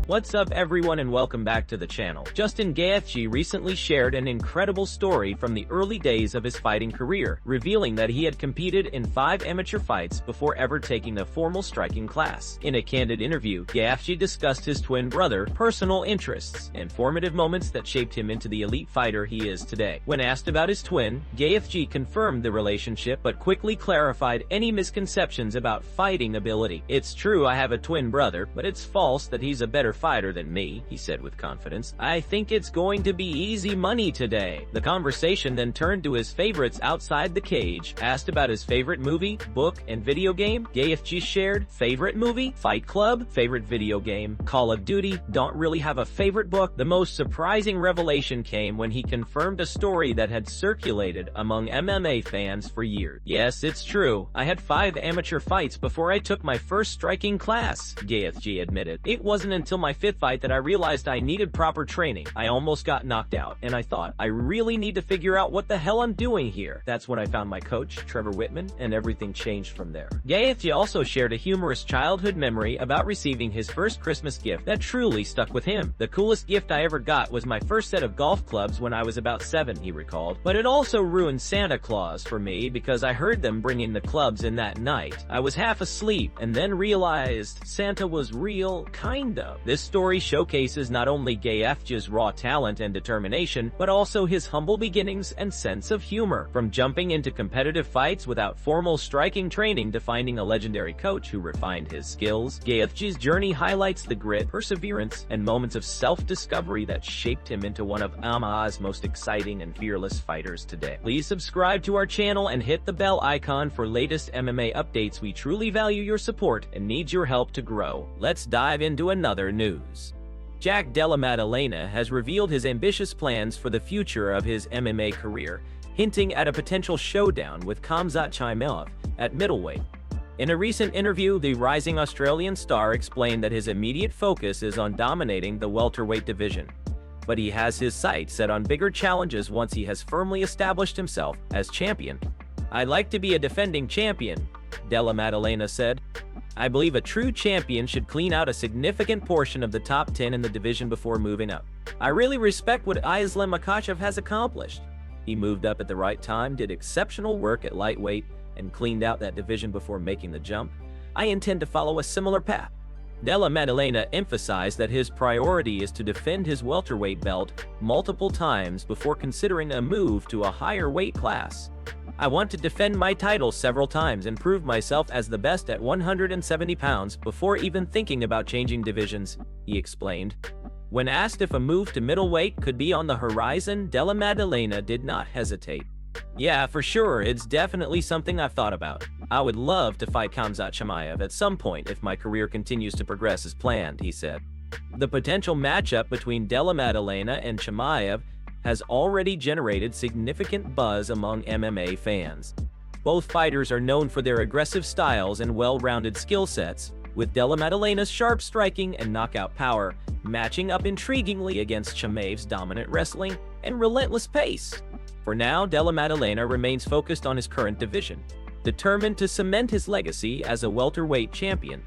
What's up everyone and welcome back to the channel. Justin Gaethje recently shared an incredible story from the early days of his fighting career, revealing that he had competed in 5 amateur fights before ever taking a formal striking class. In a candid interview, Gaethje discussed his twin brother, personal interests, and formative moments that shaped him into the elite fighter he is today. When asked about his twin, Gaethje confirmed the relationship but quickly clarified any misconceptions about fighting ability. "It's true I have a twin brother, but it's false that he's a better fighter than me," he said with confidence. "I think it's going to be easy money today." The conversation then turned to his favorites outside the cage. Asked about his favorite movie, book, and video game, Gaethje shared, "Favorite movie? Fight Club. Favorite video game? Call of Duty. Don't really have a favorite book." The most surprising revelation came when he confirmed a story that had circulated among MMA fans for years. "Yes, it's true. I had 5 amateur fights before I took my first striking class," Gaethje admitted. "It wasn't until my 5th fight that I realized I needed proper training. I almost got knocked out, and I thought, I really need to figure out what the hell I'm doing here. That's when I found my coach, Trevor Whitman, and everything changed from there." Gaethje also shared a humorous childhood memory about receiving his first Christmas gift that truly stuck with him. "The coolest gift I ever got was my first set of golf clubs when I was about 7, he recalled. "But it also ruined Santa Claus for me because I heard them bringing the clubs in that night. I was half asleep and then realized Santa was real, kind of." This story showcases not only Gaethje's raw talent and determination, but also his humble beginnings and sense of humor. From jumping into competitive fights without formal striking training to finding a legendary coach who refined his skills, Gaethje's journey highlights the grit, perseverance, and moments of self-discovery that shaped him into one of MMA's most exciting and fearless fighters today. Please subscribe to our channel and hit the bell icon for latest MMA updates. We truly value your support and need your help to grow. Let's dive into another news. Jack Della Maddalena has revealed his ambitious plans for the future of his MMA career, hinting at a potential showdown with Khamzat Chimaev at middleweight. In a recent interview, the rising Australian star explained that his immediate focus is on dominating the welterweight division, but he has his sights set on bigger challenges once he has firmly established himself as champion. "I'd like to be a defending champion," Della Maddalena said. "I believe a true champion should clean out a significant portion of the top 10 in the division before moving up. I really respect what Islam Makhachev has accomplished. He moved up at the right time, did exceptional work at lightweight, and cleaned out that division before making the jump. I intend to follow a similar path." Della Maddalena emphasized that his priority is to defend his welterweight belt multiple times before considering a move to a higher weight class. "I want to defend my title several times and prove myself as the best at 170 pounds before even thinking about changing divisions," he explained. When asked if a move to middleweight could be on the horizon, Della Maddalena did not hesitate. "Yeah, for sure, it's definitely something I've thought about. I would love to fight Khamzat Chimaev at some point if my career continues to progress as planned," he said. The potential matchup between Della Maddalena and Chimaev has already generated significant buzz among MMA fans. Both fighters are known for their aggressive styles and well-rounded skill sets, with Della Maddalena's sharp striking and knockout power matching up intriguingly against Chimaev's dominant wrestling and relentless pace. For now, Della Maddalena remains focused on his current division, determined to cement his legacy as a welterweight champion.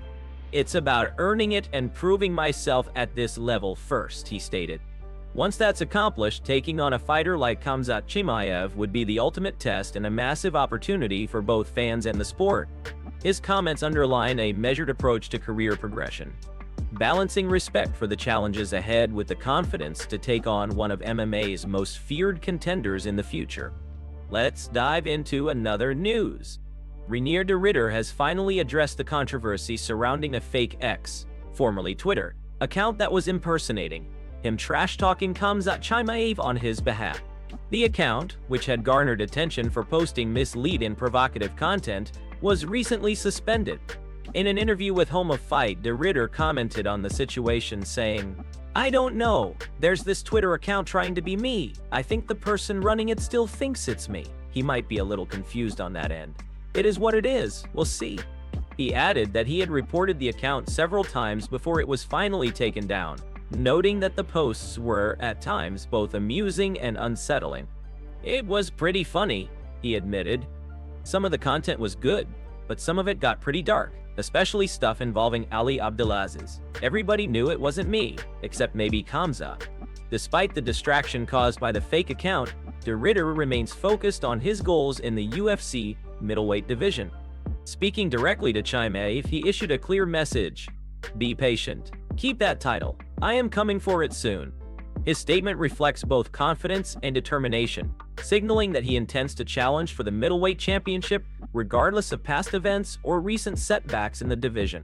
"It's about earning it and proving myself at this level first," he stated. Once that's accomplished, taking on a fighter like Khamzat Chimaev would be the ultimate test and a massive opportunity for both fans and the sport. His comments underline a measured approach to career progression, balancing respect for the challenges ahead with the confidence to take on one of MMA's most feared contenders in the future. Let's dive into another news. Reinier de Ridder has finally addressed the controversy surrounding a fake X, formerly Twitter, account that was impersonating him trash-talking Khamzat Chimaev on his behalf. The account, which had garnered attention for posting misleading and provocative content, was recently suspended. In an interview with Home of Fight, de Ridder commented on the situation saying, "I don't know. There's this Twitter account trying to be me. I think the person running it still thinks it's me. He might be a little confused on that end. It is what it is. We'll see." He added that he had reported the account several times before it was finally taken down, noting that the posts were, at times, both amusing and unsettling. "It was pretty funny," he admitted. "Some of the content was good, but some of it got pretty dark, especially stuff involving Ali Abdelaziz. Everybody knew it wasn't me, except maybe Khamzat. Despite the distraction caused by the fake account, De Ridder remains focused on his goals in the UFC middleweight division. Speaking directly to Chimaev, he issued a clear message: "Be patient. Keep that title. I am coming for it soon." His statement reflects both confidence and determination, signaling that he intends to challenge for the middleweight championship regardless of past events or recent setbacks in the division.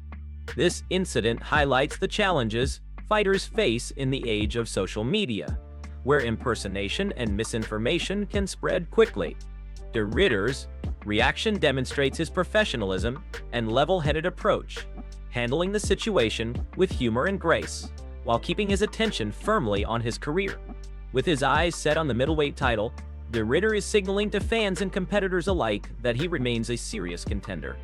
This incident highlights the challenges fighters face in the age of social media, where impersonation and misinformation can spread quickly. De Ridder's reaction demonstrates his professionalism and level-headed approach, handling the situation with humor and grace, while keeping his attention firmly on his career. With his eyes set on the middleweight title, De Ridder is signaling to fans and competitors alike that he remains a serious contender.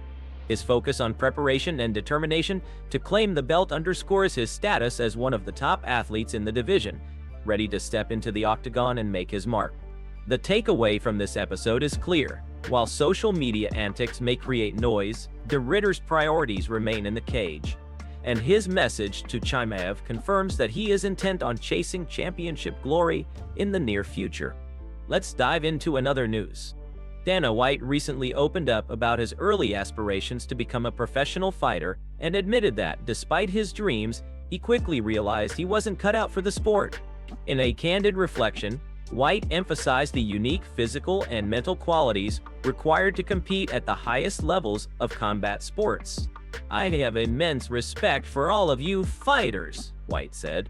His focus on preparation and determination to claim the belt underscores his status as one of the top athletes in the division, ready to step into the octagon and make his mark. The takeaway from this episode is clear. While social media antics may create noise, De Ridder's priorities remain in the cage, and his message to Chimaev confirms that he is intent on chasing championship glory in the near future. Let's dive into another news. Dana White recently opened up about his early aspirations to become a professional fighter and admitted that, despite his dreams, he quickly realized he wasn't cut out for the sport. In a candid reflection, White emphasized the unique physical and mental qualities required to compete at the highest levels of combat sports. "I have immense respect for all of you fighters," White said.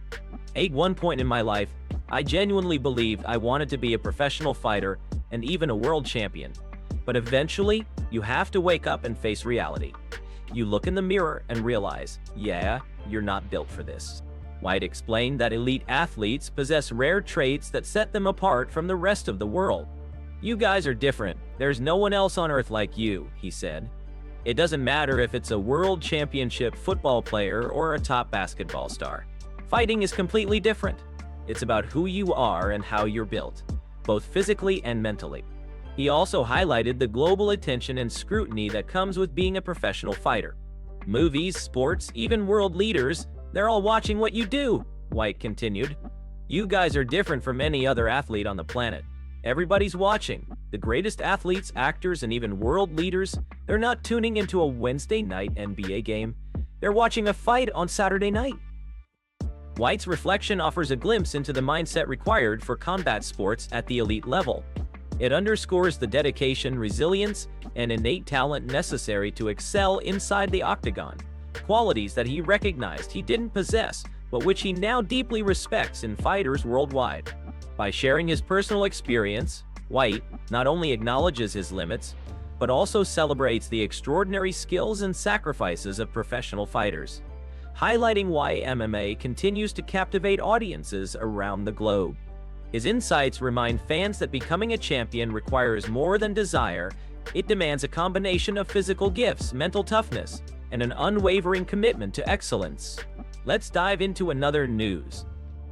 "At one point in my life, I genuinely believed I wanted to be a professional fighter and even a world champion. But eventually, you have to wake up and face reality. You look in the mirror and realize, yeah, you're not built for this." White explained that elite athletes possess rare traits that set them apart from the rest of the world. "You guys are different. There's no one else on earth like you," he said. "It doesn't matter if it's a world championship football player or a top basketball star. Fighting is completely different. It's about who you are and how you're built, both physically and mentally." He also highlighted the global attention and scrutiny that comes with being a professional fighter. "Movies, sports, even world leaders, they're all watching what you do," White continued. "You guys are different from any other athlete on the planet. Everybody's watching. The greatest athletes, actors, and even world leaders, they're not tuning into a Wednesday night NBA game. They're watching a fight on Saturday night." White's reflection offers a glimpse into the mindset required for combat sports at the elite level. It underscores the dedication, resilience, and innate talent necessary to excel inside the octagon, qualities that he recognized he didn't possess, but which he now deeply respects in fighters worldwide. By sharing his personal experience, White not only acknowledges his limits, but also celebrates the extraordinary skills and sacrifices of professional fighters, highlighting why MMA continues to captivate audiences around the globe. His insights remind fans that becoming a champion requires more than desire. It demands a combination of physical gifts, mental toughness, and an unwavering commitment to excellence. Let's dive into another news.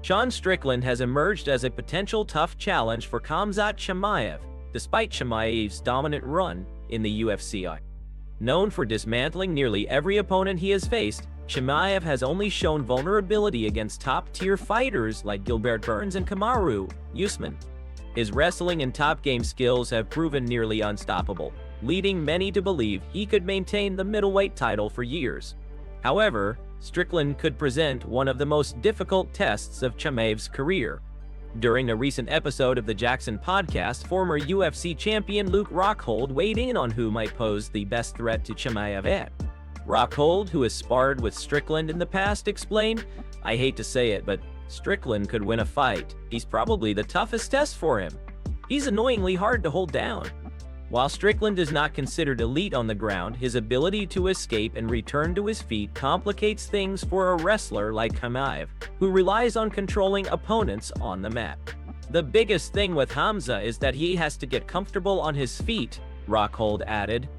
Sean Strickland has emerged as a potential tough challenge for Khamzat Chimaev, despite Chimaev's dominant run in the UFC. Known for dismantling nearly every opponent he has faced, Chimaev has only shown vulnerability against top-tier fighters like Gilbert Burns and Kamaru Usman. His wrestling and top-game skills have proven nearly unstoppable, leading many to believe he could maintain the middleweight title for years. However, Strickland could present one of the most difficult tests of Chimaev's career. During a recent episode of the Jackson podcast, former UFC champion Luke Rockhold weighed in on who might pose the best threat to Chimaev. Rockhold, who has sparred with Strickland in the past, explained, "I hate to say it, but Strickland could win a fight. He's probably the toughest test for him. He's annoyingly hard to hold down." While Strickland is not considered elite on the ground, his ability to escape and return to his feet complicates things for a wrestler like Chimaev, who relies on controlling opponents on the mat. "The biggest thing with Khamzat is that he has to get comfortable on his feet," Rockhold added.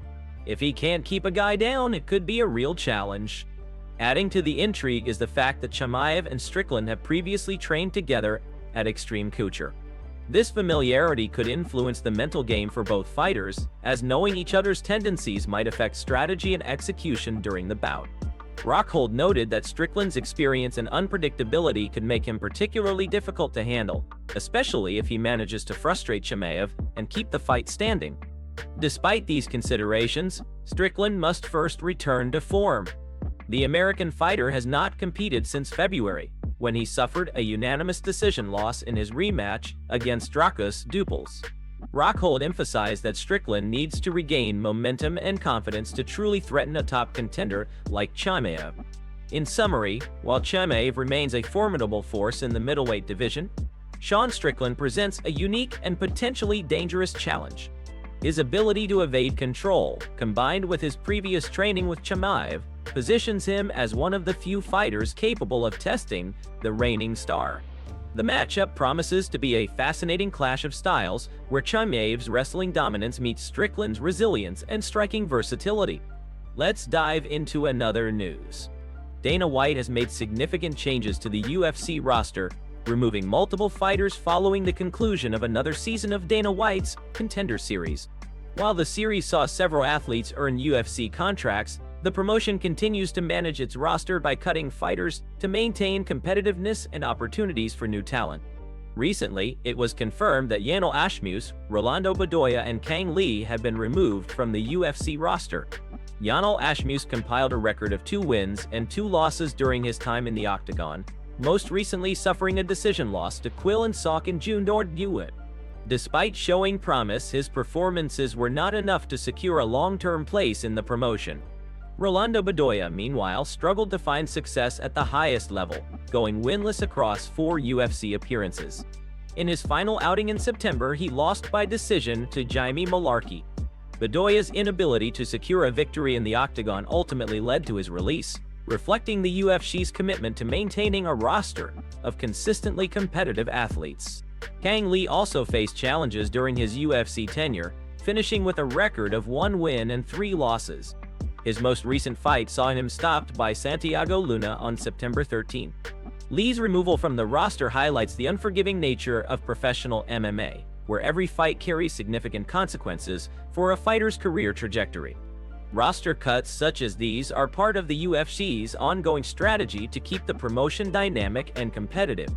"If he can't keep a guy down, it could be a real challenge." Adding to the intrigue is the fact that Chimaev and Strickland have previously trained together at Extreme Couture. This familiarity could influence the mental game for both fighters, as knowing each other's tendencies might affect strategy and execution during the bout. Rockhold noted that Strickland's experience and unpredictability could make him particularly difficult to handle, especially if he manages to frustrate Chimaev and keep the fight standing. Despite these considerations, Strickland must first return to form. The American fighter has not competed since February, when he suffered a unanimous decision loss in his rematch against Dracus Dupuls. Rockhold emphasized that Strickland needs to regain momentum and confidence to truly threaten a top contender like Chimaev. In summary, while Chimaev remains a formidable force in the middleweight division, Sean Strickland presents a unique and potentially dangerous challenge. His ability to evade control, combined with his previous training with Chimaev, positions him as one of the few fighters capable of testing the reigning star. The matchup promises to be a fascinating clash of styles, where Chimaev's wrestling dominance meets Strickland's resilience and striking versatility. Let's dive into another news. Dana White has made significant changes to the UFC roster, removing multiple fighters following the conclusion of another season of Dana White's Contender Series. While the series saw several athletes earn UFC contracts, the promotion continues to manage its roster by cutting fighters to maintain competitiveness and opportunities for new talent. Recently, it was confirmed that Yanel Ashmus, Rolando Bedoya, and Kang Lee have been removed from the UFC roster. Yanel Ashmus compiled a record of 2 wins and 2 losses during his time in the Octagon, most recently suffering a decision loss to Quillan Sock in June Dewitt. Despite showing promise, his performances were not enough to secure a long-term place in the promotion. Rolando Bedoya, meanwhile, struggled to find success at the highest level, going winless across 4 UFC appearances. In his final outing in September, he lost by decision to Jaime Malarkey. Bedoya's inability to secure a victory in the Octagon ultimately led to his release, reflecting the UFC's commitment to maintaining a roster of consistently competitive athletes. Kang Lee also faced challenges during his UFC tenure, finishing with a record of 1 win and 3 losses. His most recent fight saw him stopped by Santiago Luna on September 13. Lee's removal from the roster highlights the unforgiving nature of professional MMA, where every fight carries significant consequences for a fighter's career trajectory. Roster cuts such as these are part of the UFC's ongoing strategy to keep the promotion dynamic and competitive.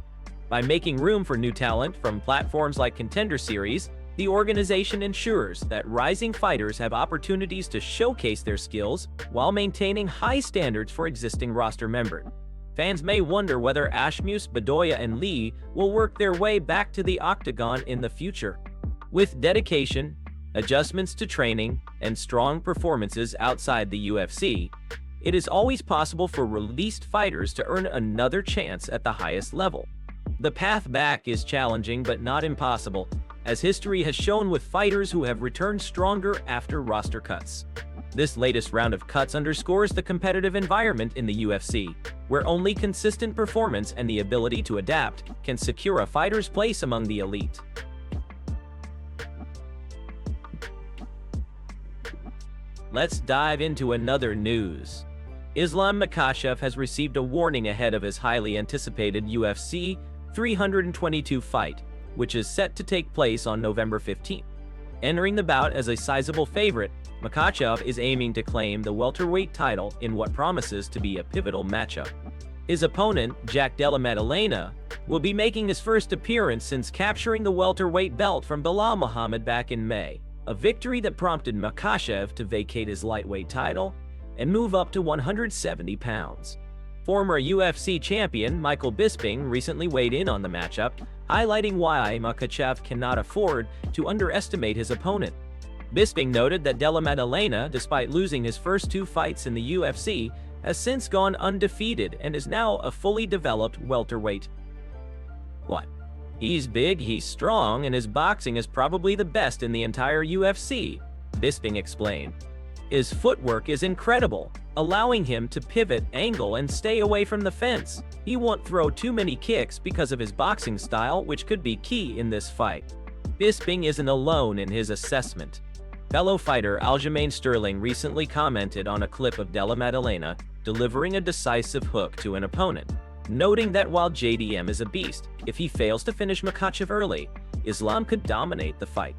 By making room for new talent from platforms like Contender Series, the organization ensures that rising fighters have opportunities to showcase their skills while maintaining high standards for existing roster members. Fans may wonder whether Ashmus, Bedoya, and Lee will work their way back to the Octagon in the future. With dedication, adjustments to training, and strong performances outside the UFC, it is always possible for released fighters to earn another chance at the highest level. The path back is challenging but not impossible, as history has shown with fighters who have returned stronger after roster cuts. This latest round of cuts underscores the competitive environment in the UFC, where only consistent performance and the ability to adapt can secure a fighter's place among the elite. Let's dive into another news. Islam Makhachev has received a warning ahead of his highly anticipated UFC 322 fight, which is set to take place on November 15. Entering the bout as a sizable favorite, Makhachev is aiming to claim the welterweight title in what promises to be a pivotal matchup. His opponent, Jack Della Maddalena, will be making his first appearance since capturing the welterweight belt from Belal Muhammad back in May, a victory that prompted Makhachev to vacate his lightweight title and move up to 170 pounds. Former UFC champion Michael Bisping recently weighed in on the matchup, highlighting why Makhachev cannot afford to underestimate his opponent. Bisping noted that Della Maddalena, despite losing his first 2 fights in the UFC, has since gone undefeated and is now a fully developed welterweight. What? He's big, he's strong, and his boxing is probably the best in the entire UFC, Bisping explained. His footwork is incredible, allowing him to pivot, angle, and stay away from the fence. He won't throw too many kicks because of his boxing style, which could be key in this fight. Bisping isn't alone in his assessment. Fellow fighter Aljamain Sterling recently commented on a clip of Della Maddalena delivering a decisive hook to an opponent, noting that while JDM is a beast, if he fails to finish Makhachev early, Islam could dominate the fight.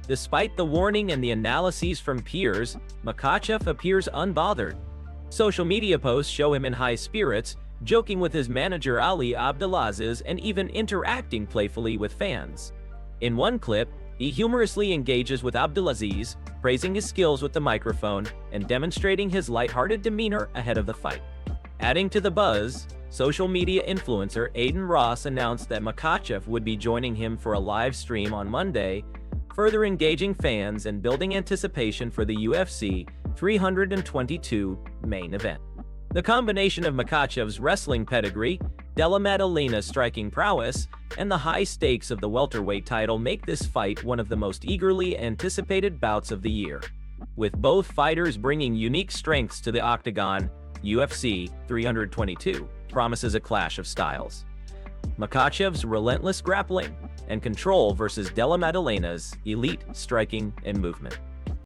Despite the warning and the analyses from peers, Makhachev appears unbothered. Social media posts show him in high spirits, joking with his manager Ali Abdelaziz and even interacting playfully with fans. In one clip, he humorously engages with Abdelaziz, praising his skills with the microphone and demonstrating his lighthearted demeanor ahead of the fight. Adding to the buzz, social media influencer Aiden Ross announced that Makhachev would be joining him for a live stream on Monday, further engaging fans and building anticipation for the UFC 322 main event. The combination of Makhachev's wrestling pedigree, Della Maddalena's striking prowess, and the high stakes of the welterweight title make this fight one of the most eagerly anticipated bouts of the year. With both fighters bringing unique strengths to the Octagon, UFC 322 promises a clash of styles. Makhachev's relentless grappling and control versus Della Maddalena's elite striking and movement.